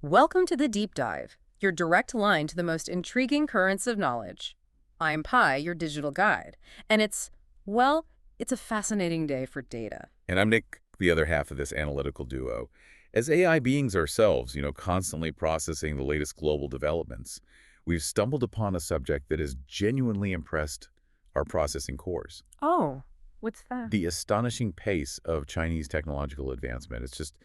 Welcome to the Deep Dive, your direct line to the most intriguing currents of knowledge. I'm Pi, your digital guide, and it's a fascinating day for data. And I'm Nick, the other half of this analytical duo. As AI beings ourselves, constantly processing the latest global developments, we've stumbled upon a subject that has genuinely impressed our processing cores. Oh, what's that? The astonishing pace of Chinese technological advancement. It's just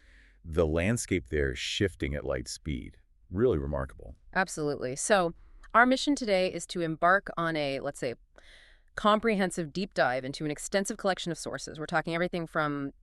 the landscape there is shifting at light speed. Really remarkable. Absolutely. So, our mission today is to embark on a, let's say, comprehensive deep dive into an extensive collection of sources. We're talking everything from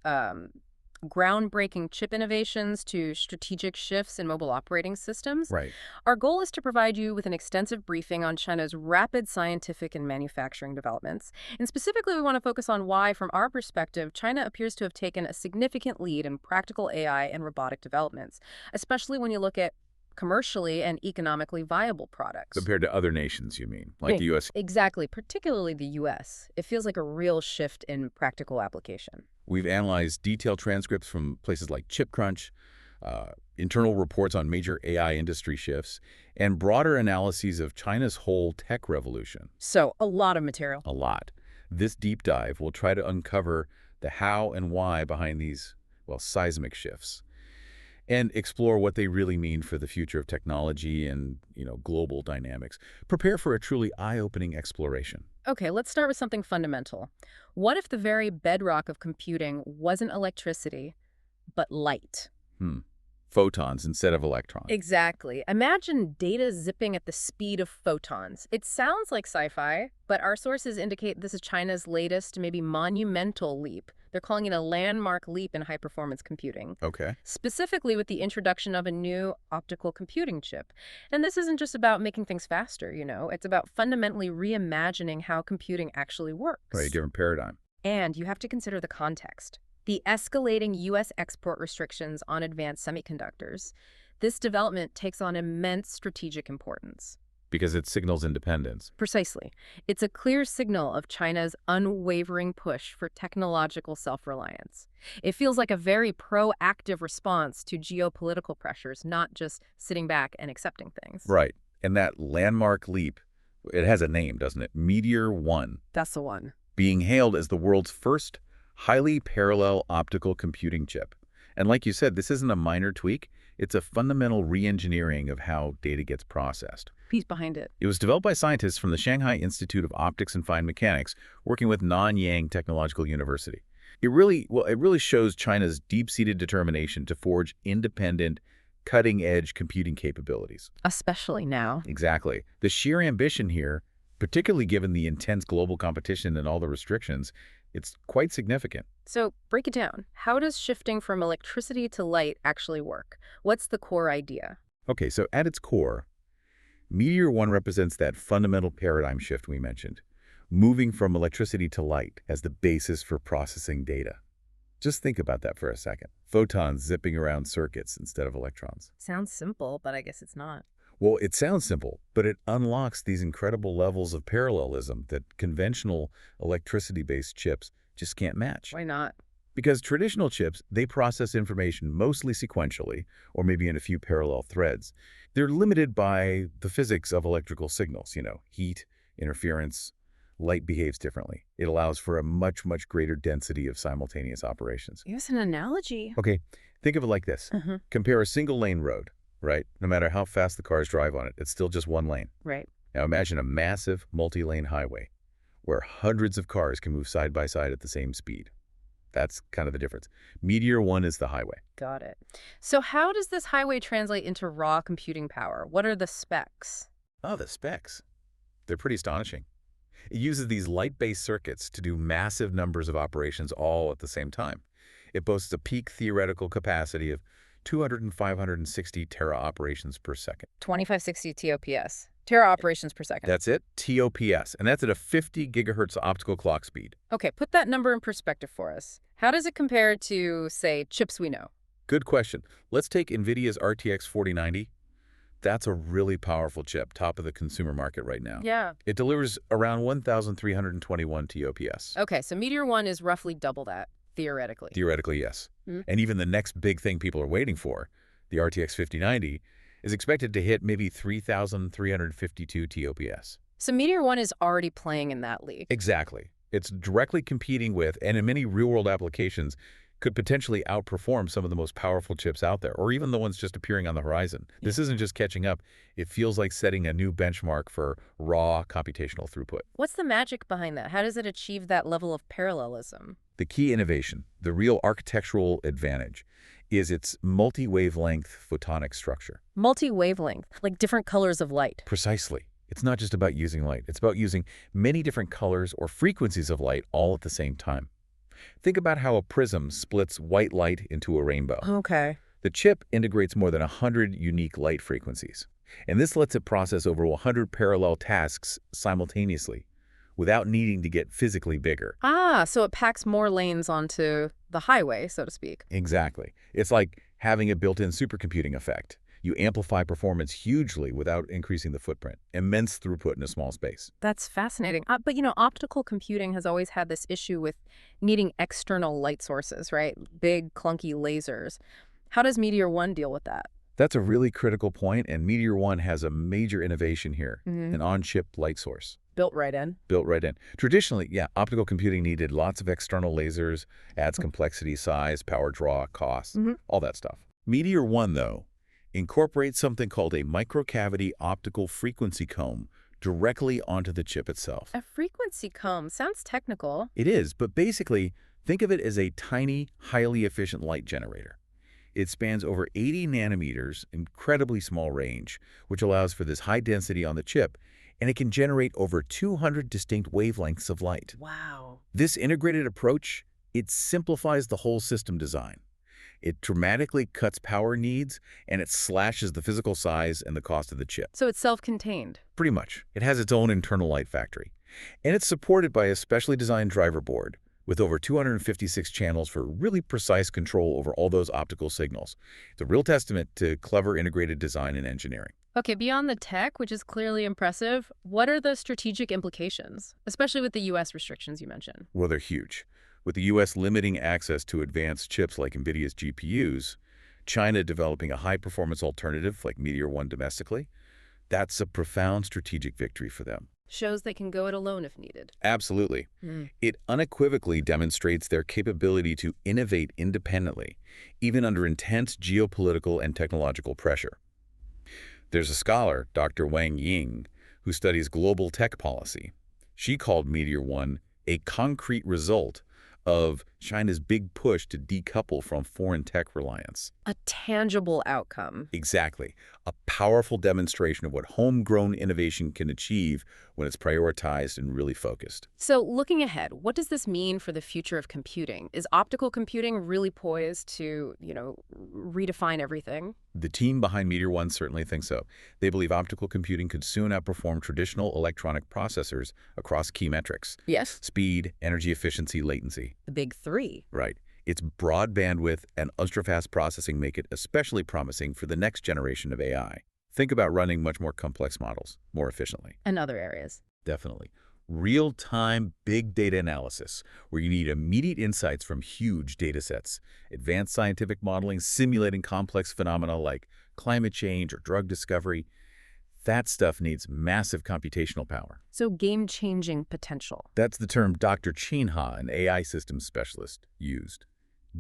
groundbreaking chip innovations to strategic shifts in mobile operating systems. Right. Our goal is to provide you with an extensive briefing on China's rapid scientific and manufacturing developments. And specifically, we want to focus on why, from our perspective, China appears to have taken a significant lead in practical AI and robotic developments, especially when you look at commercially and economically viable products. Compared to other nations, you mean, like Yeah. the U.S. Exactly, particularly the U.S. It feels like a real shift in practical application. We've analyzed detailed transcripts from places like ChipCrunch, internal reports on major AI industry shifts, and broader analyses of China's whole tech revolution. So, a lot of material. A lot. This deep dive will try to uncover the how and why behind these, seismic shifts, and explore what they really mean for the future of technology and, global dynamics. Prepare for a truly eye-opening exploration. Okay, let's start with something fundamental. What if the very bedrock of computing wasn't electricity, but light? Hmm. Photons instead of electrons. Exactly. Imagine data zipping at the speed of photons. It sounds like sci-fi, but our sources indicate this is China's latest, maybe monumental leap. They're calling it a landmark leap in high-performance computing, Okay. specifically with the introduction of a new optical computing chip. And this isn't just about making things faster. It's about fundamentally reimagining how computing actually works. Right, different paradigm. And you have to consider the context. The escalating U.S. export restrictions on advanced semiconductors. This development takes on immense strategic importance. Because it signals independence. Precisely. It's a clear signal of China's unwavering push for technological self-reliance. It feels like a very proactive response to geopolitical pressures, not just sitting back and accepting things. Right. And that landmark leap, it has a name, doesn't it? Meteor 1, That's the one. being hailed as the world's first highly parallel optical computing chip. And like you said, this isn't a minor tweak. It's a fundamental re-engineering of how data gets processed. Piece behind it. It was developed by scientists from the Shanghai Institute of Optics and Fine Mechanics, working with Nanyang Technological University. It really shows China's deep-seated determination to forge independent, cutting-edge computing capabilities. Especially now. Exactly. The sheer ambition here, particularly given the intense global competition and all the restrictions, it's quite significant. So break it down. How does shifting from electricity to light actually work? What's the core idea? Okay, so at its core, Meteor 1 represents that fundamental paradigm shift we mentioned, moving from electricity to light as the basis for processing data. Just think about that for a second. Photons zipping around circuits instead of electrons. Sounds simple, but I guess it's not. Well, it sounds simple, but it unlocks these incredible levels of parallelism that conventional electricity-based chips just can't match. Why not? Because traditional chips, they process information mostly sequentially, or maybe in a few parallel threads. They're limited by the physics of electrical signals, heat, interference. Light behaves differently. It allows for a much, much greater density of simultaneous operations. Use an analogy. Okay, think of it like this. Compare a single-lane road, right? No matter how fast the cars drive on it, it's still just one lane. Right. Now imagine a massive multi-lane highway where hundreds of cars can move side by side at the same speed. That's kind of the difference. Meteor 1 is the highway. Got it. So how does this highway translate into raw computing power? What are the specs? Oh, the specs. They're pretty astonishing. It uses these light-based circuits to do massive numbers of operations all at the same time. It boasts a peak theoretical capacity of 200 and 560 tera operations per second. 2560 TOPS. Tera operations per second. That's it, TOPS, and that's at a 50 gigahertz optical clock speed. Okay, put that number in perspective for us. How does it compare to, say, chips we know? Good question. Let's take NVIDIA's RTX 4090. That's a really powerful chip, top of the consumer market right now. Yeah. It delivers around 1,321 TOPS. Okay, so Meteor 1 is roughly double that, theoretically. Theoretically, yes. Hmm. And even the next big thing people are waiting for, the RTX 5090, is expected to hit maybe 3,352 TOPS. So Meteor 1 is already playing in that league. Exactly. It's directly competing with, and in many real-world applications, could potentially outperform some of the most powerful chips out there, or even the ones just appearing on the horizon. This isn't just catching up. It feels like setting a new benchmark for raw computational throughput. What's the magic behind that? How does it achieve that level of parallelism? The key innovation, the real architectural advantage, is its multi-wavelength photonic structure. Multi-wavelength, like different colors of light. Precisely. It's not just about using light. It's about using many different colors or frequencies of light all at the same time. Think about how a prism splits white light into a rainbow. Okay. The chip integrates more than 100 unique light frequencies, and this lets it process over 100 parallel tasks simultaneously without needing to get physically bigger. Ah, so it packs more lanes onto the highway, so to speak. Exactly. It's like having a built-in supercomputing effect. You amplify performance hugely without increasing the footprint. Immense throughput in a small space. That's fascinating. But, optical computing has always had this issue with needing external light sources, right? Big, clunky lasers. How does Meteor 1 deal with that? That's a really critical point, and Meteor 1 has a major innovation here, an on-chip light source. Built right in. Built right in. Traditionally, optical computing needed lots of external lasers, adds complexity, size, power draw, cost, all that stuff. Meteor 1, though, incorporates something called a microcavity optical frequency comb directly onto the chip itself. A frequency comb. Sounds technical. It is, but basically, think of it as a tiny, highly efficient light generator. It spans over 80 nanometers, incredibly small range, which allows for this high density on the chip, and it can generate over 200 distinct wavelengths of light. Wow. This integrated approach, it simplifies the whole system design. It dramatically cuts power needs, and it slashes the physical size and the cost of the chip. So it's self-contained. Pretty much. It has its own internal light factory. And it's supported by a specially designed driver board with over 256 channels for really precise control over all those optical signals. It's a real testament to clever integrated design and engineering. Okay, beyond the tech, which is clearly impressive, what are the strategic implications, especially with the U.S. restrictions you mentioned? Well, they're huge. With the U.S. limiting access to advanced chips like NVIDIA's GPUs, China developing a high-performance alternative like Meteor 1 domestically, that's a profound strategic victory for them. Shows they can go it alone if needed. Absolutely. It unequivocally demonstrates their capability to innovate independently, even under intense geopolitical and technological pressure. There's a scholar, Dr. Wang Ying, who studies global tech policy. She called Meteor 1 a concrete result of China's big push to decouple from foreign tech reliance. A tangible outcome. Exactly. A powerful demonstration of what homegrown innovation can achieve when it's prioritized and really focused. So looking ahead, what does this mean for the future of computing? Is optical computing really poised to, redefine everything? The team behind Meteor 1 certainly thinks so. They believe optical computing could soon outperform traditional electronic processors across key metrics. Yes. Speed, energy efficiency, latency. The big three. Right. Its broad bandwidth and ultra-fast processing make it especially promising for the next generation of AI. Think about running much more complex models more efficiently. And other areas. Definitely. Real-time big data analysis, where you need immediate insights from huge data sets. Advanced scientific modeling simulating complex phenomena like climate change or drug discovery. That stuff needs massive computational power. So game-changing potential. That's the term Dr. Chin Ha, an AI systems specialist, used.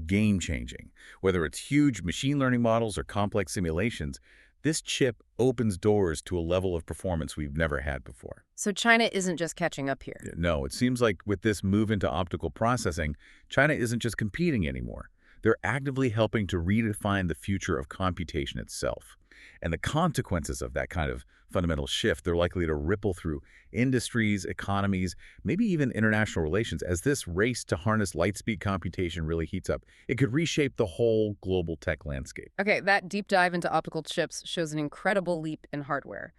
Game-changing. Whether it's huge machine learning models or complex simulations, this chip opens doors to a level of performance we've never had before. So China isn't just catching up here. No, it seems like with this move into optical processing, China isn't just competing anymore. They're actively helping to redefine the future of computation itself. And the consequences of that kind of fundamental shift, they're likely to ripple through industries, economies, maybe even international relations. As this race to harness light-speed computation really heats up, it could reshape the whole global tech landscape. Okay, that deep dive into optical chips shows an incredible leap in hardware.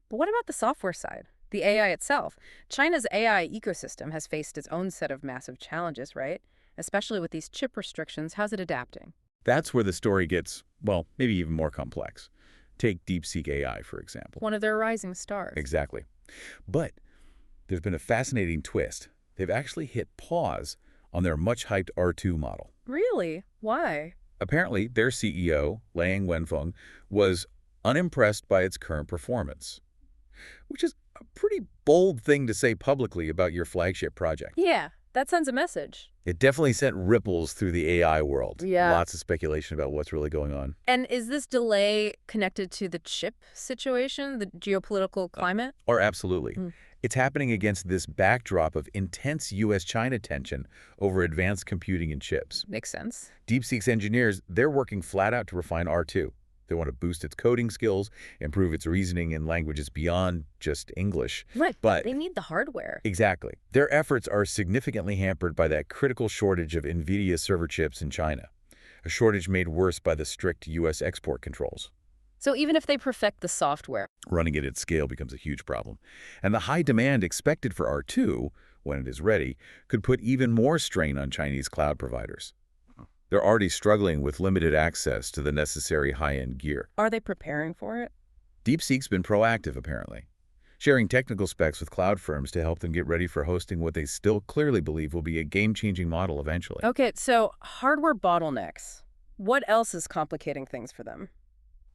But what about the software side? The AI itself? China's AI ecosystem has faced its own set of massive challenges, right? Especially with these chip restrictions. How's it adapting? That's where the story gets, well, maybe even more complex. Take DeepSeek AI, for example. One of their rising stars. Exactly. But there's been a fascinating twist. They've actually hit pause on their much-hyped R2 model. Really? Why? Apparently, their CEO, Liang Wenfeng, was unimpressed by its current performance, which is a pretty bold thing to say publicly about your flagship project. Yeah, that sends a message. It definitely sent ripples through the AI world. Yeah. Lots of speculation about what's really going on. And is this delay connected to the chip situation, the geopolitical climate? Or absolutely. Mm. It's happening against this backdrop of intense U.S.-China tension over advanced computing and chips. Makes sense. DeepSeek's engineers, they're working flat out to refine R2. They want to boost its coding skills, improve its reasoning in languages beyond just English. Right, But they need the hardware. exactly. Their efforts are significantly hampered by that critical shortage of NVIDIA server chips in China, a shortage made worse by the strict U.S. export controls. So even if they perfect the software, Running it at scale becomes a huge problem. And the high demand expected for R2, when it is ready, could put even more strain on Chinese cloud providers. They're already struggling with limited access to the necessary high-end gear. are they preparing for it? DeepSeek's been proactive, apparently, sharing technical specs with cloud firms to help them get ready for hosting what they still clearly believe will be a game-changing model eventually. Okay, so hardware bottlenecks. What else is complicating things for them?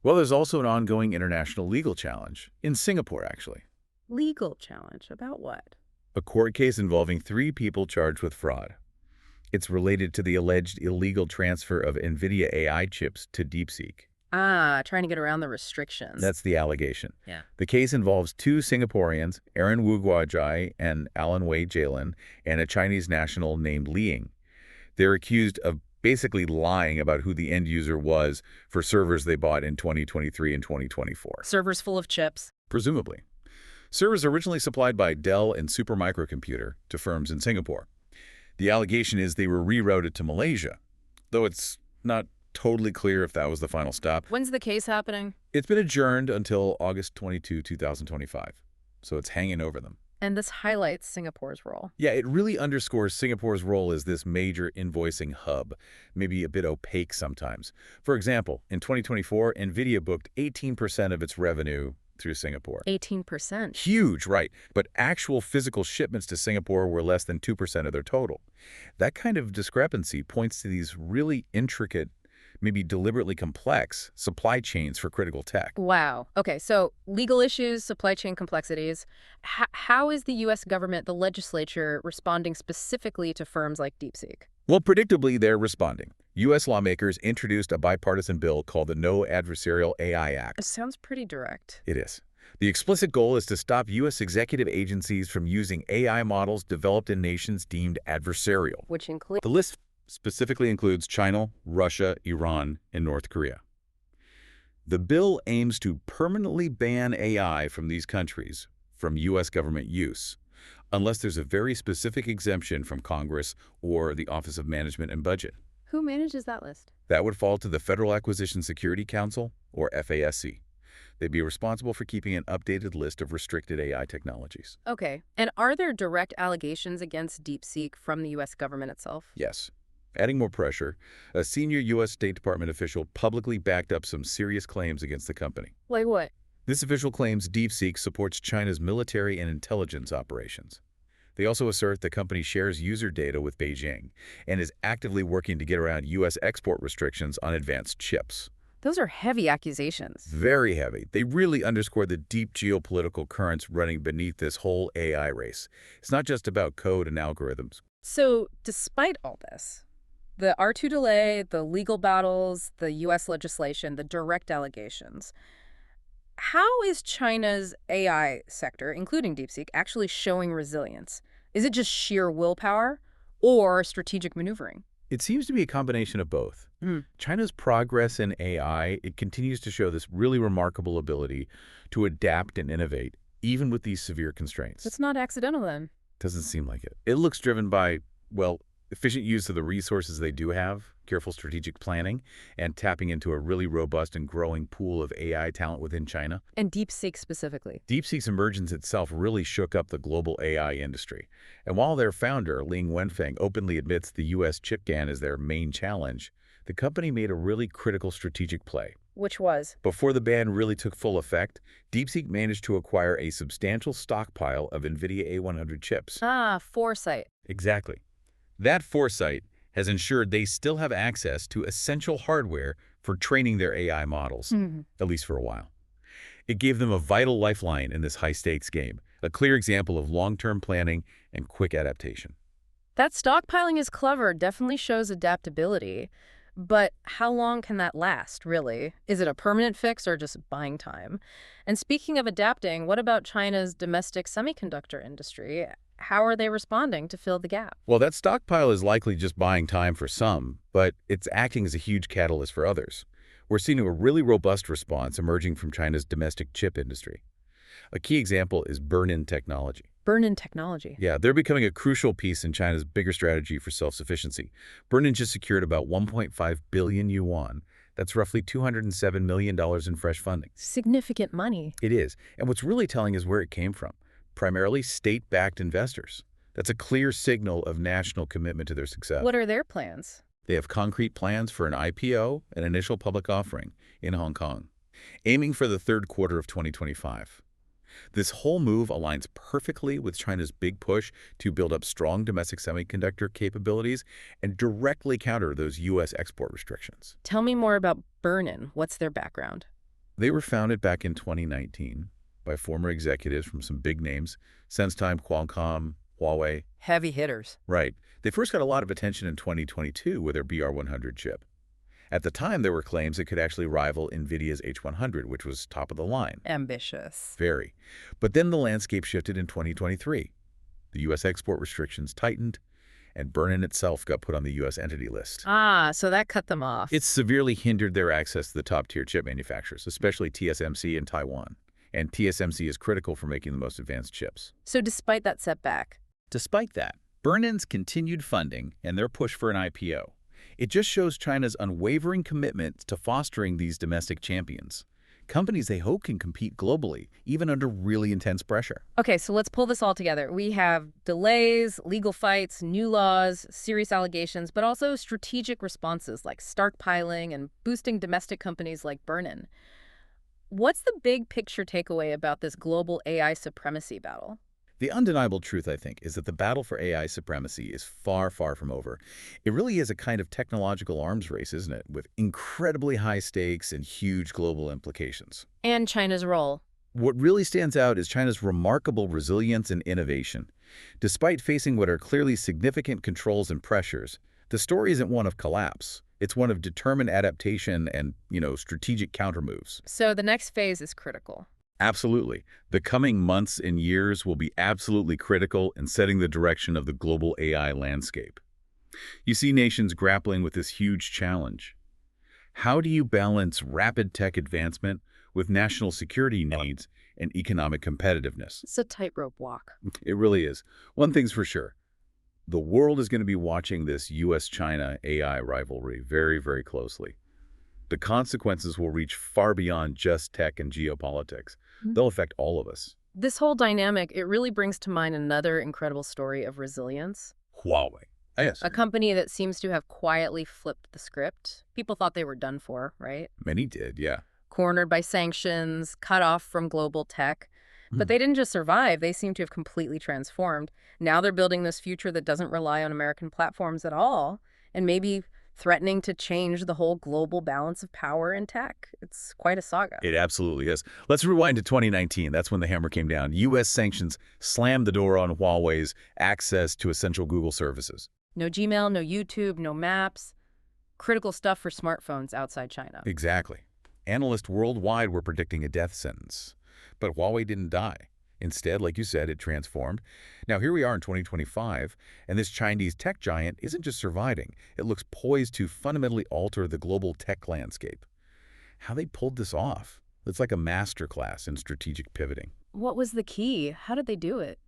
Well, there's also an ongoing international legal challenge, in Singapore, actually. Legal challenge. About what? A court case involving 3 people charged with fraud. It's related to the alleged illegal transfer of NVIDIA AI chips to DeepSeek. Ah, trying to get around the restrictions. That's the allegation. Yeah. The case involves 2 Singaporeans, Aaron Wu Guojai and Alan Wei Jalen, and a Chinese national named Liang. They're accused of basically lying about who the end user was for servers they bought in 2023 and 2024. Servers full of chips. Presumably. Servers originally supplied by Dell and Supermicro to firms in Singapore. The allegation is they were rerouted to Malaysia, though it's not totally clear if that was the final stop. When's the case happening? It's been adjourned until August 22, 2025, so it's hanging over them. And this highlights Singapore's role. Yeah, it really underscores Singapore's role as this major invoicing hub, maybe a bit opaque sometimes. For example, in 2024, NVIDIA booked 18% of its revenue through Singapore. 18%. Huge, right? But actual physical shipments to Singapore were less than 2% of their total. That kind of discrepancy points to these really intricate, maybe deliberately complex supply chains for critical tech. Wow. Okay, so legal issues, supply chain complexities. How is the U.S. government, the legislature, responding specifically to firms like DeepSeek? Well, predictably, they're responding. U.S. lawmakers introduced a bipartisan bill called the No Adversarial AI Act. It sounds pretty direct. It is. The explicit goal is to stop U.S. executive agencies from using AI models developed in nations deemed adversarial. Which includes... The list specifically includes China, Russia, Iran, and North Korea. The bill aims to permanently ban AI from these countries from U.S. government use, unless there's a very specific exemption from Congress or the Office of Management and Budget. Who manages that list? That would fall to the Federal Acquisition Security Council, or FASC. They'd be responsible for keeping an updated list of restricted AI technologies. Okay. And are there direct allegations against DeepSeek from the U.S. government itself? Yes. Adding more pressure, a senior U.S. State Department official publicly backed up some serious claims against the company. Like what? This official claims DeepSeek supports China's military and intelligence operations. They also assert the company shares user data with Beijing and is actively working to get around U.S. export restrictions on advanced chips. Those are heavy accusations. Very heavy. They really underscore the deep geopolitical currents running beneath this whole AI race. It's not just about code and algorithms. So, despite all this, the R2 delay, the legal battles, the U.S. legislation, the direct allegations, how is China's AI sector, including DeepSeek, actually showing resilience? Is it just sheer willpower or strategic maneuvering? It seems to be a combination of both. China's progress in AI, it continues to show this really remarkable ability to adapt and innovate, even with these severe constraints. It's not accidental then. Doesn't seem like it. It looks driven by, well, efficient use of the resources they do have, careful strategic planning, and tapping into a really robust and growing pool of AI talent within China. And DeepSeek specifically. DeepSeek's emergence itself really shook up the global AI industry. And while their founder, Liang Wenfeng, openly admits the U.S. chip ban is their main challenge, the company made a really critical strategic play. Which was? Before the ban really took full effect, DeepSeek managed to acquire a substantial stockpile of NVIDIA A100 chips. Ah, foresight. Exactly. That foresight has ensured they still have access to essential hardware for training their AI models, at least for a while. It gave them a vital lifeline in this high-stakes game, a clear example of long-term planning and quick adaptation. That stockpiling is clever, definitely shows adaptability. But how long can that last, really? Is it a permanent fix or just buying time? And speaking of adapting, what about China's domestic semiconductor industry? How are they responding to fill the gap? Well, that stockpile is likely just buying time for some, but it's acting as a huge catalyst for others. We're seeing a really robust response emerging from China's domestic chip industry. A key example is burn-in technology. Burn-in technology. Yeah, they're becoming a crucial piece in China's bigger strategy for self-sufficiency. Burn-in just secured about 1.5 billion yuan. That's roughly $207 million in fresh funding. Significant money. It is. And what's really telling is where it came from. Primarily state-backed investors. That's a clear signal of national commitment to their success. What are their plans? They have concrete plans for an IPO, an initial public offering, in Hong Kong, aiming for the third quarter of 2025. This whole move aligns perfectly with China's big push to build up strong domestic semiconductor capabilities and directly counter those U.S. export restrictions. Tell me more about Burn-in. What's their background? They were founded back in 2019 by former executives from some big names, SenseTime, Qualcomm, Huawei. Heavy hitters. Right. They first got a lot of attention in 2022 with their BR100 chip. At the time, there were claims it could actually rival NVIDIA's H100, which was top of the line. Ambitious. Very. But then the landscape shifted in 2023. The U.S. export restrictions tightened, and Burn-in itself got put on the U.S. entity list. Ah, so that cut them off. It severely hindered their access to the top-tier chip manufacturers, especially TSMC in Taiwan. And TSMC is critical for making the most advanced chips. So despite that setback, Despite that, Burn-in's continued funding and their push for an IPO. It just shows China's unwavering commitment to fostering these domestic champions, companies they hope can compete globally, even under really intense pressure. okay, so let's pull this all together. We have delays, legal fights, new laws, serious allegations, but also strategic responses like stockpiling and boosting domestic companies like Burn-in. What's the big picture takeaway about this global AI supremacy battle? The undeniable truth, I think, is that the battle for AI supremacy is far, far from over. It really is a kind of technological arms race, isn't it, with incredibly high stakes and huge global implications. And China's role. What really stands out is China's remarkable resilience and innovation. Despite facing what are clearly significant controls and pressures, the story isn't one of collapse. It's one of determined adaptation and, strategic countermoves. So the next phase is critical. Absolutely. The coming months and years will be absolutely critical in setting the direction of the global AI landscape. You see nations grappling with this huge challenge. How do you balance rapid tech advancement with national security needs and economic competitiveness? It's a tightrope walk. It really is. One thing's for sure. The world is going to be watching this U.S.-China AI rivalry very, very closely. The consequences will reach far beyond just tech and geopolitics. They'll affect all of us. This whole dynamic, it really brings to mind another incredible story of resilience. Huawei. Yes. A company that seems to have quietly flipped the script. People thought they were done for, right? Many did, yeah. Cornered by sanctions, cut off from global tech. But they didn't just survive, they seem to have completely transformed. Now they're building this future that doesn't rely on American platforms at all, and maybe threatening to change the whole global balance of power in tech. It's quite a saga. It absolutely is. Let's rewind to 2019. That's when the hammer came down. U.S. sanctions slammed the door on Huawei's access to essential Google services. No Gmail, no YouTube, no Maps. Critical stuff for smartphones outside China. Exactly. Analysts worldwide were predicting a death sentence. But Huawei didn't die. Instead, like you said, it transformed. Now, here we are in 2025, and this Chinese tech giant isn't just surviving. It looks poised to fundamentally alter the global tech landscape. How they pulled this off? It's like a masterclass in strategic pivoting. What was the key? How did they do it?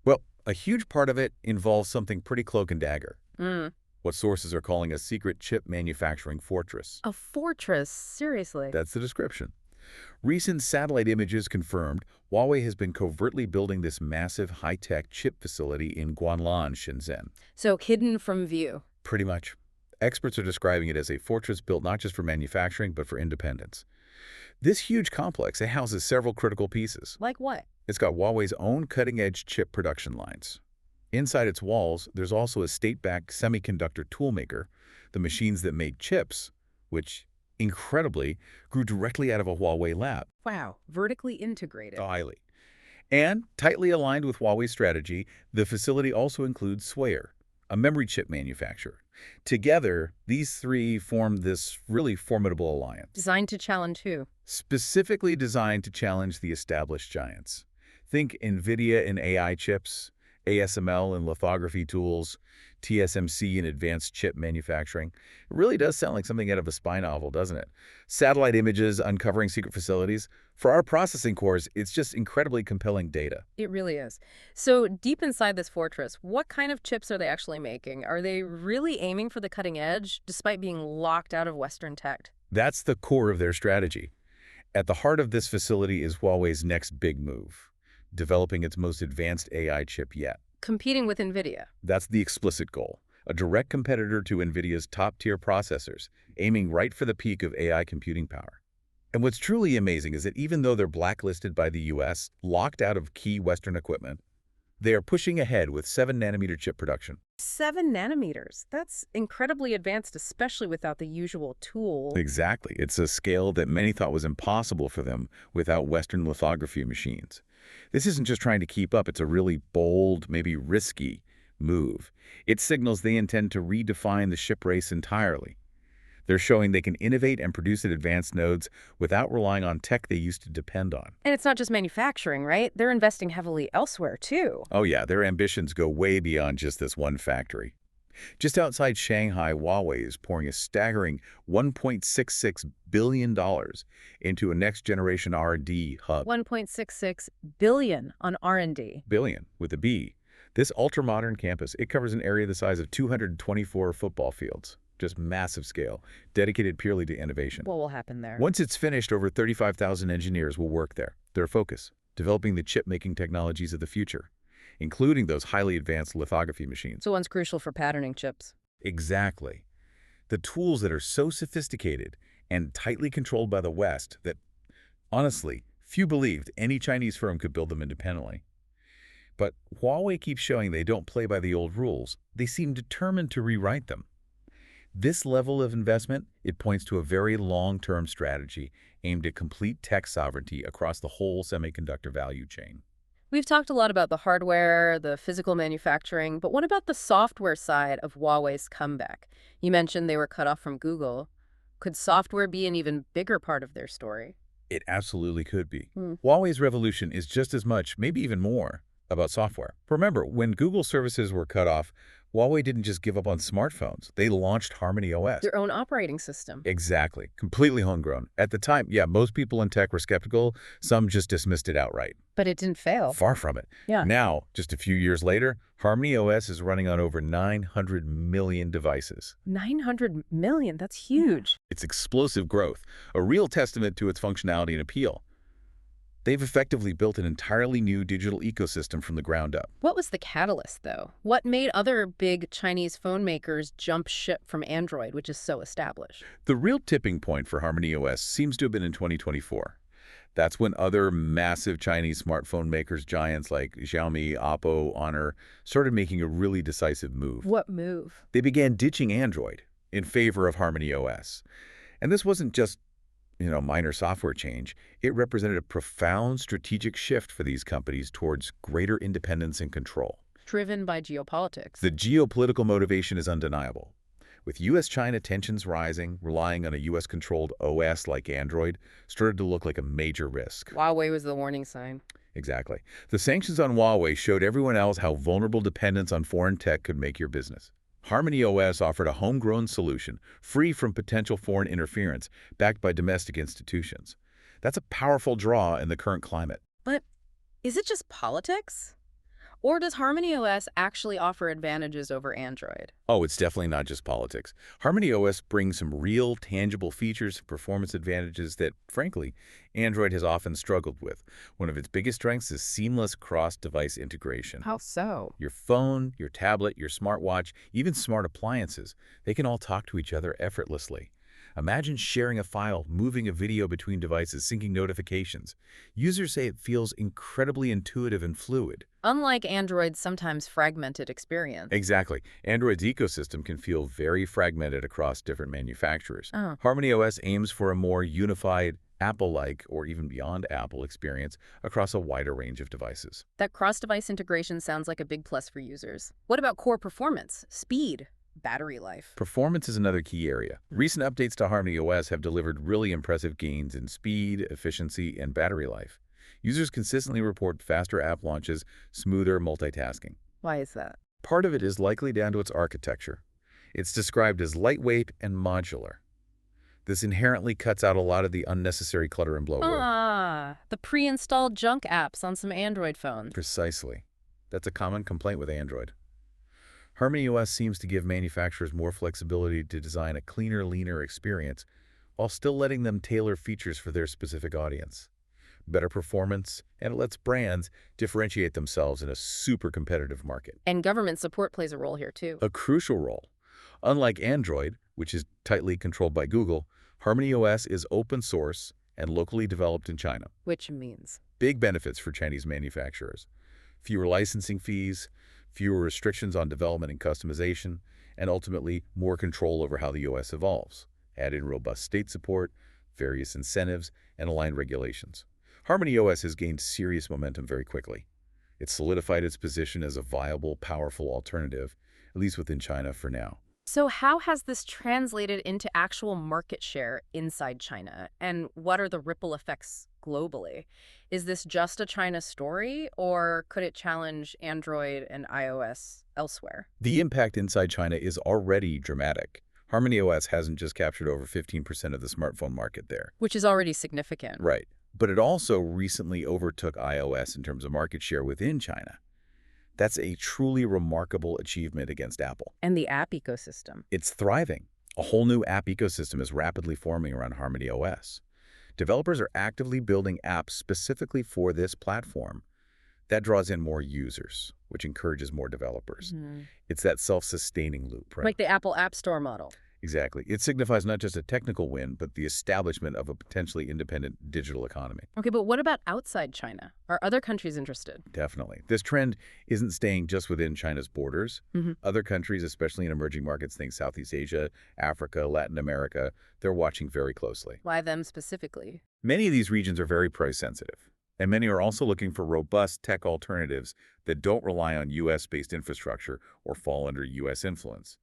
Well, a huge part of it involves something pretty cloak and dagger. Mm. What sources are calling a secret chip manufacturing fortress. A fortress? Seriously? That's the description. Recent satellite images confirmed Huawei has been covertly building this massive high-tech chip facility in Guanlan, Shenzhen. So hidden from view. Pretty much. Experts are describing it as a fortress built not just for manufacturing, but for independence. This huge complex, it houses several critical pieces. Like what? It's got Huawei's own cutting-edge chip production lines. Inside its walls, there's also a state-backed semiconductor toolmaker, the machines that made chips, which, incredibly, grew directly out of a Huawei lab. Wow, vertically integrated. Highly. And, tightly aligned with Huawei's strategy, the facility also includes Swire, a memory chip manufacturer. Together, these three form this really formidable alliance, Designed to challenge who? specifically designed to challenge the established giants. Think NVIDIA in AI chips, ASML in lithography tools, TSMC in advanced chip manufacturing. It really does sound like something out of a spy novel, doesn't it? Satellite images uncovering secret facilities. For our processing cores, it's just incredibly compelling data. It really is. So deep inside this fortress, what kind of chips are they actually making? Are they really aiming for the cutting edge, despite being locked out of Western tech? That's the core of their strategy. At the heart of this facility is Huawei's next big move, developing its most advanced AI chip yet. Competing with NVIDIA. That's the explicit goal, a direct competitor to NVIDIA's top-tier processors, aiming right for the peak of AI computing power. And what's truly amazing is that even though they're blacklisted by the US, locked out of key Western equipment, they are pushing ahead with 7-nanometer chip production. 7 nanometers. That's incredibly advanced, especially without the usual tool. Exactly. It's a scale that many thought was impossible for them without Western lithography machines. This isn't just trying to keep up, it's a really bold, maybe risky move. It signals they intend to redefine the chip race entirely. They're showing they can innovate and produce at advanced nodes without relying on tech they used to depend on. And it's not just manufacturing, right? They're investing heavily elsewhere, too. Oh yeah, their ambitions go way beyond just this one factory. Just outside Shanghai, Huawei is pouring a staggering $1.66 billion into a next-generation R&D hub. 1.66 billion on R&D. Billion, with a B. This ultra-modern campus, it covers an area the size of 224 football fields. Just massive scale, dedicated purely to innovation. What will happen there? Once it's finished, over 35,000 engineers will work there. Their focus, developing the chip-making technologies of the future, including those highly advanced lithography machines. So one's crucial for patterning chips. Exactly. The tools that are so sophisticated and tightly controlled by the West that, honestly, few believed any Chinese firm could build them independently. But Huawei keeps showing they don't play by the old rules. They seem determined to rewrite them. This level of investment, it points to a very long-term strategy aimed at complete tech sovereignty across the whole semiconductor value chain. We've talked a lot about the hardware, the physical manufacturing, but what about the software side of Huawei's comeback? You mentioned they were cut off from Google. Could software be an even bigger part of their story? It absolutely could be. Huawei's revolution is just as much, maybe even more, about software. Remember, when Google services were cut off, Huawei didn't just give up on smartphones. They launched Harmony OS. Their own operating system. Exactly. Completely homegrown. At the time, yeah, most people in tech were skeptical. Some just dismissed it outright. But it didn't fail. Far from it. Yeah. Now, just a few years later, Harmony OS is running on over 900 million devices. 900 million, that's huge. It's explosive growth, a real testament to its functionality and appeal. They've effectively built an entirely new digital ecosystem from the ground up. What was the catalyst, though? What made other big Chinese phone makers jump ship from Android, which is so established? The real tipping point for Harmony OS seems to have been in 2024. That's when other massive Chinese smartphone makers, giants like Xiaomi, Oppo, Honor, started making a really decisive move. What move? They began ditching Android in favor of Harmony OS. And this wasn't just minor software change. It represented a profound strategic shift for these companies towards greater independence and control. Driven by geopolitics. The geopolitical motivation is undeniable. With U.S.-China tensions rising, relying on a U.S.-controlled OS like Android started to look like a major risk. Huawei was the warning sign. Exactly. The sanctions on Huawei showed everyone else how vulnerable dependence on foreign tech could make your business. Harmony OS offered a homegrown solution, free from potential foreign interference, backed by domestic institutions. That's a powerful draw in the current climate. But is it just politics? Or does Harmony OS actually offer advantages over Android? Oh, it's definitely not just politics. Harmony OS brings some real, tangible features and performance advantages that, frankly, Android has often struggled with. One of its biggest strengths is seamless cross-device integration. How so? Your phone, your tablet, your smartwatch, even smart appliances, they can all talk to each other effortlessly. Imagine sharing a file, moving a video between devices, syncing notifications. Users say it feels incredibly intuitive and fluid. Unlike Android's sometimes fragmented experience. Exactly. Android's ecosystem can feel very fragmented across different manufacturers. Oh. Harmony OS aims for a more unified, Apple-like, or even beyond Apple experience across a wider range of devices. That cross-device integration sounds like a big plus for users. What about core performance, speed, battery life? Performance is another key area. Recent updates to Harmony OS have delivered really impressive gains in speed, efficiency, and battery life. Users consistently report faster app launches, smoother multitasking. Why is that? Part of it is likely down to its architecture. It's described as lightweight and modular. This inherently cuts out a lot of the unnecessary clutter and bloatware. The pre-installed junk apps on some Android phones. Precisely. That's a common complaint with Android. Harmony OS seems to give manufacturers more flexibility to design a cleaner, leaner experience while still letting them tailor features for their specific audience. Better performance, and it lets brands differentiate themselves in a super competitive market. And government support plays a role here too. A crucial role. Unlike Android, which is tightly controlled by Google, Harmony OS is open source and locally developed in China. Which means? Big benefits for Chinese manufacturers. Fewer licensing fees, fewer restrictions on development and customization, and ultimately more control over how the OS evolves. Add in robust state support, various incentives, and aligned regulations. Harmony OS has gained serious momentum very quickly. It's solidified its position as a viable, powerful alternative, at least within China for now. So how has this translated into actual market share inside China? And what are the ripple effects globally? Is this just a China story, or could it challenge Android and iOS elsewhere? The impact inside China is already dramatic. Harmony OS hasn't just captured over 15% of the smartphone market there. Which is already significant. Right. But it also recently overtook iOS in terms of market share within China. That's a truly remarkable achievement against Apple. And the app ecosystem. It's thriving. A whole new app ecosystem is rapidly forming around Harmony OS. Developers are actively building apps specifically for this platform. That draws in more users, which encourages more developers. It's that self-sustaining loop, right? Like the Apple App Store model. Exactly. It signifies not just a technical win, but the establishment of a potentially independent digital economy. Okay, but what about outside China? Are other countries interested? Definitely. This trend isn't staying just within China's borders. Other countries, especially in emerging markets, think Southeast Asia, Africa, Latin America, they're watching very closely. Why them specifically? Many of these regions are very price sensitive, and many are also looking for robust tech alternatives that don't rely on U.S.-based infrastructure or fall under U.S. influence.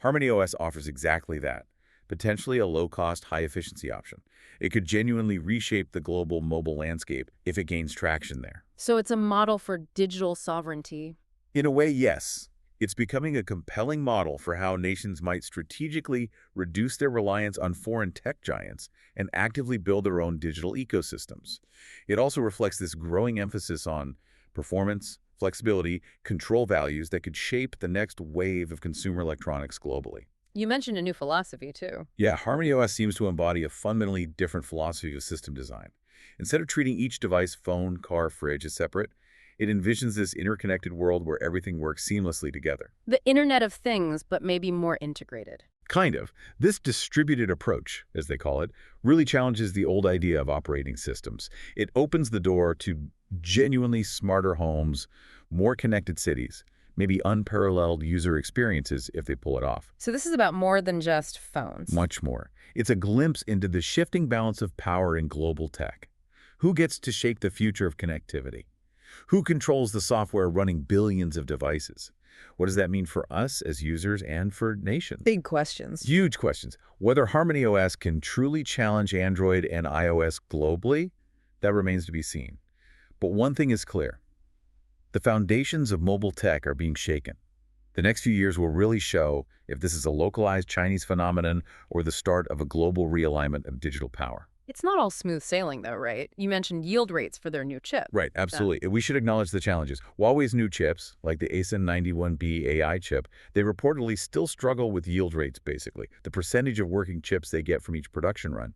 Harmony OS offers exactly that, potentially a low-cost, high-efficiency option. It could genuinely reshape the global mobile landscape if it gains traction there. So it's a model for digital sovereignty. In a way, yes. It's becoming a compelling model for how nations might strategically reduce their reliance on foreign tech giants and actively build their own digital ecosystems. It also reflects this growing emphasis on performance, flexibility, control values that could shape the next wave of consumer electronics globally. You mentioned a new philosophy, too. Yeah, Harmony OS seems to embody a fundamentally different philosophy of system design. Instead of treating each device, phone, car, fridge, as separate, it envisions this interconnected world where everything works seamlessly together. The Internet of Things, but maybe more integrated. Kind of. This distributed approach, as they call it, really challenges the old idea of operating systems. It opens the door to genuinely smarter homes, more connected cities, maybe unparalleled user experiences if they pull it off. So this is about more than just phones. Much more. It's a glimpse into the shifting balance of power in global tech. Who gets to shape the future of connectivity? Who controls the software running billions of devices? What does that mean for us as users and for nations? Big questions. Huge questions. Whether Harmony OS can truly challenge Android and iOS globally, that remains to be seen. But one thing is clear. The foundations of mobile tech are being shaken. The next few years will really show if this is a localized Chinese phenomenon or the start of a global realignment of digital power. It's not all smooth sailing, though, right? You mentioned yield rates for their new chip. Right, absolutely. We should acknowledge the challenges. Huawei's new chips, like the ASIN 91B AI chip, they reportedly still struggle with yield rates, basically, the percentage of working chips they get from each production run.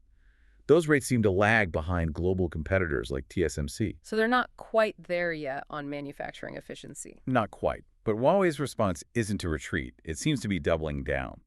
Those rates seem to lag behind global competitors like TSMC. So they're not quite there yet on manufacturing efficiency. Not quite. But Huawei's response isn't to retreat. It seems to be doubling down,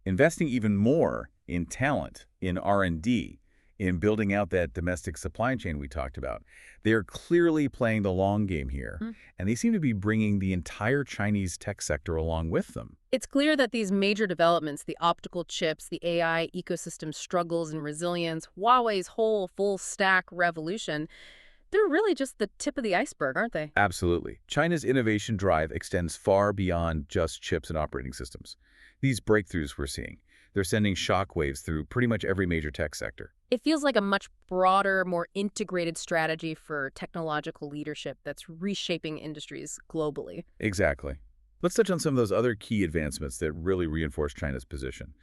investing even more in talent, in R&D, in building out that domestic supply chain we talked about. They're clearly playing the long game here, and they seem to be bringing the entire Chinese tech sector along with them. It's clear that these major developments, the optical chips, the AI ecosystem struggles and resilience, Huawei's whole full stack revolution, they're really just the tip of the iceberg, aren't they? Absolutely. China's innovation drive extends far beyond just chips and operating systems. These breakthroughs we're seeing, they're sending shockwaves through pretty much every major tech sector. It feels like a much broader, more integrated strategy for technological leadership that's reshaping industries globally. Exactly. Let's touch on some of those other key advancements that really reinforce China's position.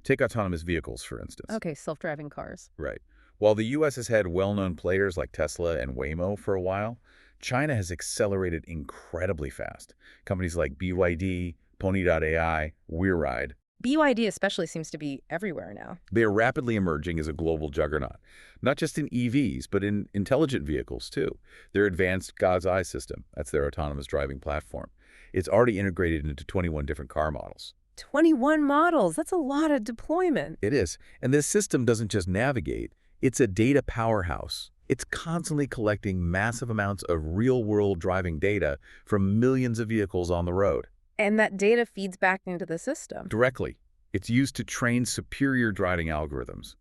Take autonomous vehicles, for instance. Okay, self-driving cars. Right. While the U.S. has had well-known players like Tesla and Waymo for a while, China has accelerated incredibly fast. Companies like BYD, Pony.ai, WeRide, BYD especially seems to be everywhere now. they are rapidly emerging as a global juggernaut, not just in EVs, but in intelligent vehicles, too. Their advanced God's Eye system, that's their autonomous driving platform, it's already integrated into 21 different car models. 21 models. That's a lot of deployment. It is. And this system doesn't just navigate, it's a data powerhouse. It's constantly collecting massive amounts of real-world driving data from millions of vehicles on the road. And that data feeds back into the system. Directly, it's used to train superior driving algorithms.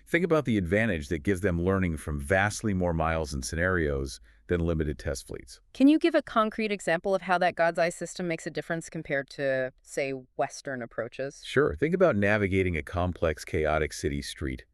Think about the advantage that gives them learning from vastly more miles and scenarios than limited test fleets. Can you give a concrete example of how that God's Eye system makes a difference compared to, say, Western approaches? Sure, think about navigating a complex, chaotic city street.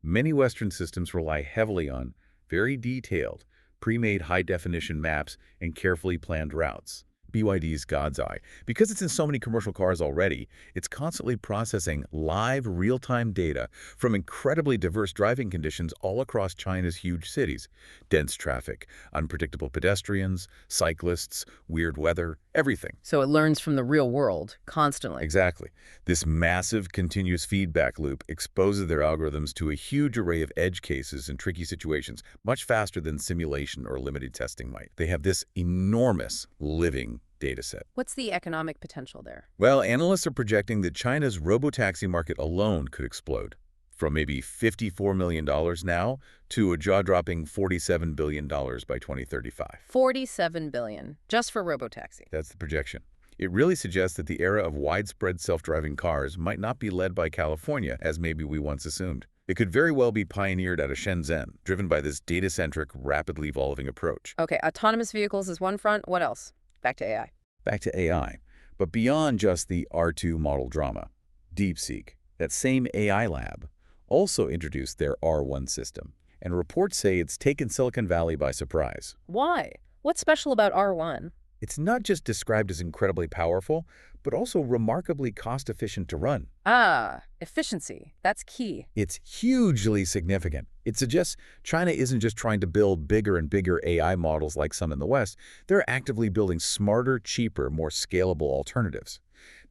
Many Western systems rely heavily on very detailed, pre-made high-definition maps and carefully planned routes. BYD's God's Eye, because it's in so many commercial cars already, it's constantly processing live, real-time data from incredibly diverse driving conditions all across China's huge cities. Dense traffic, unpredictable pedestrians, cyclists, weird weather, everything. So it learns from the real world constantly. Exactly. This massive continuous feedback loop exposes their algorithms to a huge array of edge cases and tricky situations, much faster than simulation or limited testing might. They have this enormous living data set. What's the economic potential there? Well, analysts are projecting that China's robotaxi market alone could explode from maybe $54 million now to a jaw-dropping $47 billion by 2035. $47 billion, just for robotaxi. That's the projection. It really suggests that the era of widespread self-driving cars might not be led by California, as maybe we once assumed. It could very well be pioneered out of Shenzhen, driven by this data-centric, rapidly evolving approach. Okay, autonomous vehicles is one front. What else? Back to AI. Back to AI. But beyond just the R2 model drama, DeepSeek, that same AI lab, also introduced their R1 system, and reports say it's taken Silicon Valley by surprise. Why? What's special about R1? It's not just described as incredibly powerful, but also remarkably cost-efficient to run. Ah, efficiency. That's key. It's hugely significant. It suggests China isn't just trying to build bigger and bigger AI models like some in the West. They're actively building smarter, cheaper, more scalable alternatives.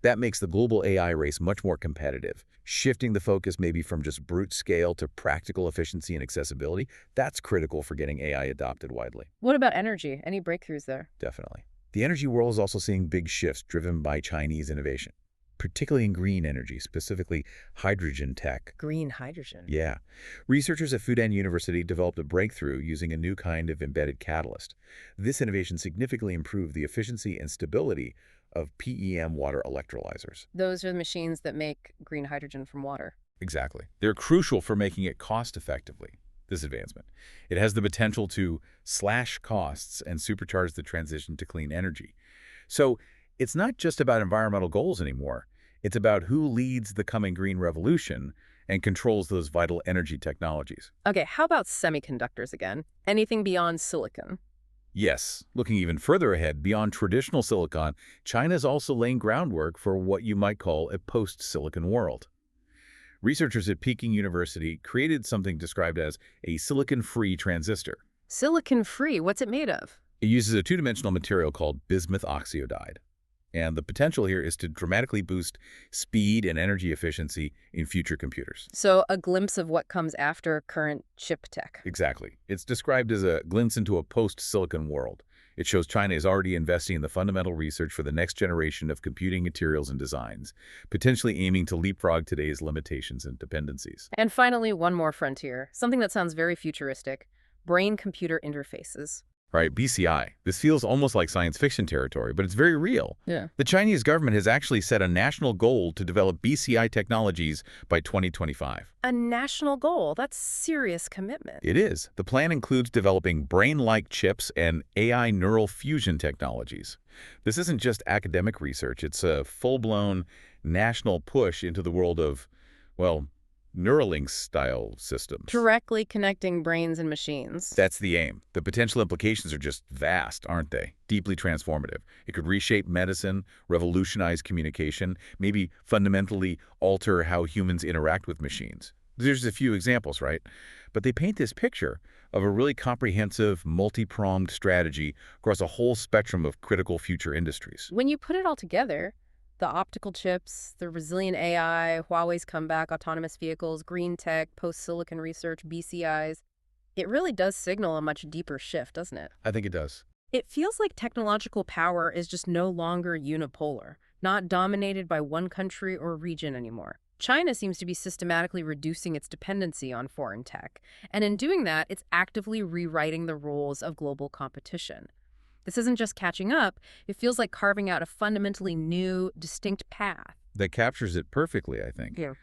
That makes the global AI race much more competitive, shifting the focus maybe from just brute scale to practical efficiency and accessibility. That's critical for getting AI adopted widely. What about energy? Any breakthroughs there? Definitely. The energy world is also seeing big shifts driven by Chinese innovation, particularly in green energy, specifically hydrogen tech. Green hydrogen. Yeah. Researchers at Fudan University developed a breakthrough using a new kind of embedded catalyst. This innovation significantly improved the efficiency and stability of PEM water electrolyzers. Those are the machines that make green hydrogen from water. Exactly. They're crucial for making it cost-effectively, this advancement. It has the potential to slash costs and supercharge the transition to clean energy. So it's not just about environmental goals anymore. It's about who leads the coming green revolution and controls those vital energy technologies. Okay, how about semiconductors again? Anything beyond silicon? Yes, looking even further ahead, beyond traditional silicon, China is also laying groundwork for what you might call a post-silicon world. Researchers at Peking University created something described as a silicon-free transistor. Silicon-free? What's it made of? It uses a two-dimensional material called bismuth oxide. And the potential here is to dramatically boost speed and energy efficiency in future computers. So a glimpse of what comes after current chip tech. Exactly. It's described as a glimpse into a post-silicon world. It shows China is already investing in the fundamental research for the next generation of computing materials and designs, potentially aiming to leapfrog today's limitations and dependencies. And finally, one more frontier, something that sounds very futuristic: brain-computer interfaces. Right, BCI. This feels almost like science fiction territory, but it's very real. Yeah. The Chinese government has actually set a national goal to develop BCI technologies by 2025. A national goal. That's serious commitment. It is. The plan includes developing brain-like chips and AI neural fusion technologies. This isn't just academic research. It's a full-blown national push into the world of, well, Neuralink-style systems. Directly connecting brains and machines. That's the aim. The potential implications are just vast, aren't they? Deeply transformative. It could reshape medicine, revolutionize communication, maybe fundamentally alter how humans interact with machines. There's a few examples, right? But they paint this picture of a really comprehensive, multi-pronged strategy across a whole spectrum of critical future industries. When you put it all together, the optical chips, the resilient AI, Huawei's comeback, autonomous vehicles, green tech, post-silicon research, BCIs, it really does signal a much deeper shift, doesn't it? I think it does. It feels like technological power is just no longer unipolar, not dominated by one country or region anymore. China seems to be systematically reducing its dependency on foreign tech, and in doing that, it's actively rewriting the rules of global competition. This isn't just catching up, it feels like carving out a fundamentally new, distinct path. That captures it perfectly, I think. Yeah.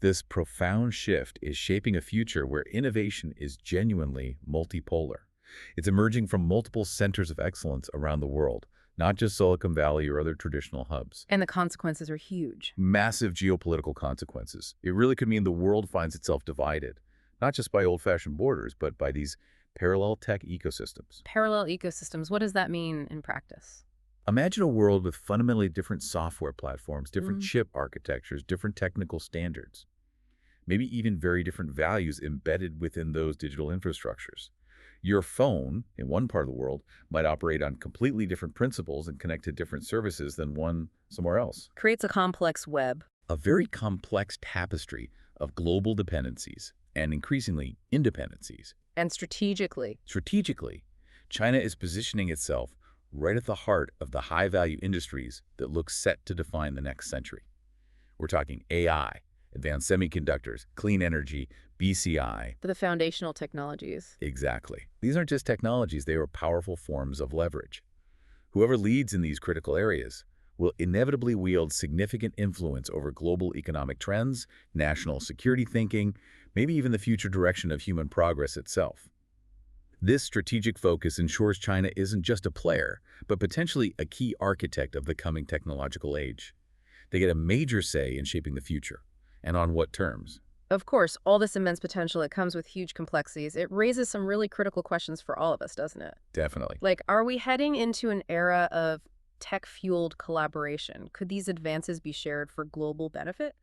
This profound shift is shaping a future where innovation is genuinely multipolar. It's emerging from multiple centers of excellence around the world, not just Silicon Valley or other traditional hubs. And the consequences are huge. Massive geopolitical consequences. It really could mean the world finds itself divided, not just by old-fashioned borders, but by these parallel tech ecosystems. Parallel ecosystems, what does that mean in practice? Imagine a world with fundamentally different software platforms, different chip architectures, different technical standards, maybe even very different values embedded within those digital infrastructures. Your phone, in one part of the world, might operate on completely different principles and connect to different services than one somewhere else. Creates a complex web. A very complex tapestry of global dependencies and increasingly independencies. And strategically. Strategically, China is positioning itself right at the heart of the high-value industries that look set to define the next century. We're talking AI, advanced semiconductors, clean energy, BCI. For the foundational technologies. Exactly. These aren't just technologies, they are powerful forms of leverage. Whoever leads in these critical areas will inevitably wield significant influence over global economic trends, national security thinking, maybe even the future direction of human progress itself. This strategic focus ensures China isn't just a player, but potentially a key architect of the coming technological age. They get a major say in shaping the future. And on what terms? Of course, all this immense potential, it comes with huge complexities. It raises some really critical questions for all of us, doesn't it? Definitely. Like, are we heading into an era of tech-fueled collaboration? Could these advances be shared for global benefit?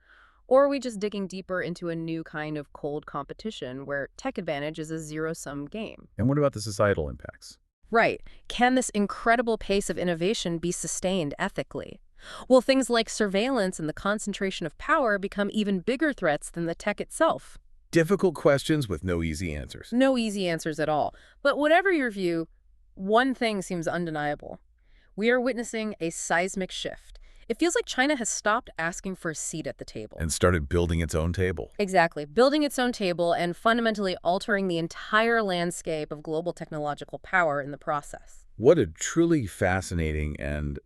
Or are we just digging deeper into a new kind of cold competition where tech advantage is a zero-sum game? And what about the societal impacts? Right. Can this incredible pace of innovation be sustained ethically? Will things like surveillance and the concentration of power become even bigger threats than the tech itself? Difficult questions with no easy answers. No easy answers at all. But whatever your view, one thing seems undeniable. We are witnessing a seismic shift. It feels like China has stopped asking for a seat at the table. And started building its own table. Exactly. Building its own table and fundamentally altering the entire landscape of global technological power in the process. What a truly fascinating and,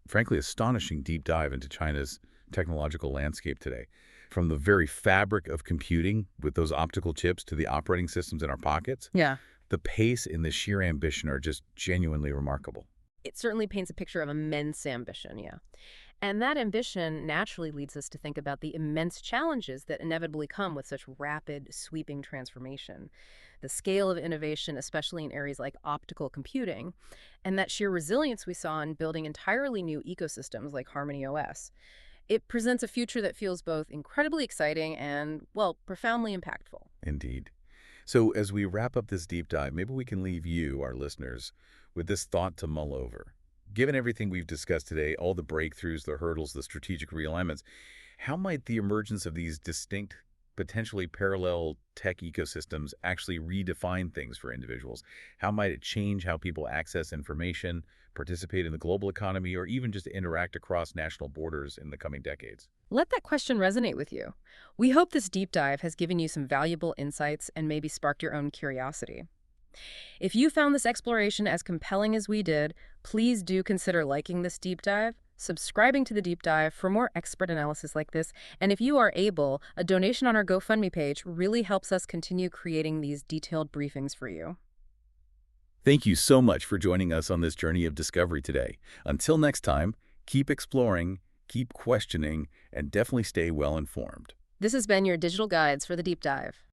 frankly, astonishing deep dive into China's technological landscape today. From the very fabric of computing with those optical chips to the operating systems in our pockets, Yeah. the pace and the sheer ambition are just genuinely remarkable. It certainly paints a picture of immense ambition, yeah. And that ambition naturally leads us to think about the immense challenges that inevitably come with such rapid, sweeping transformation. The scale of innovation, especially in areas like optical computing, and that sheer resilience we saw in building entirely new ecosystems like Harmony OS. It presents a future that feels both incredibly exciting and, well, profoundly impactful. Indeed. So as we wrap up this deep dive, maybe we can leave you, our listeners, with this thought to mull over. Given everything we've discussed today, all the breakthroughs, the hurdles, the strategic realignments, how might the emergence of these distinct potentially parallel tech ecosystems actually redefine things for individuals? How might it change how people access information, participate in the global economy, or even just interact across national borders in the coming decades? Let that question resonate with you. We hope this deep dive has given you some valuable insights and maybe sparked your own curiosity. If you found this exploration as compelling as we did, please do consider liking this deep dive, subscribing to the deep dive for more expert analysis like this, and if you are able, a donation on our GoFundMe page really helps us continue creating these detailed briefings for you. Thank you so much for joining us on this journey of discovery today. Until next time, keep exploring, keep questioning, and definitely stay well informed. This has been your digital guides for the deep dive.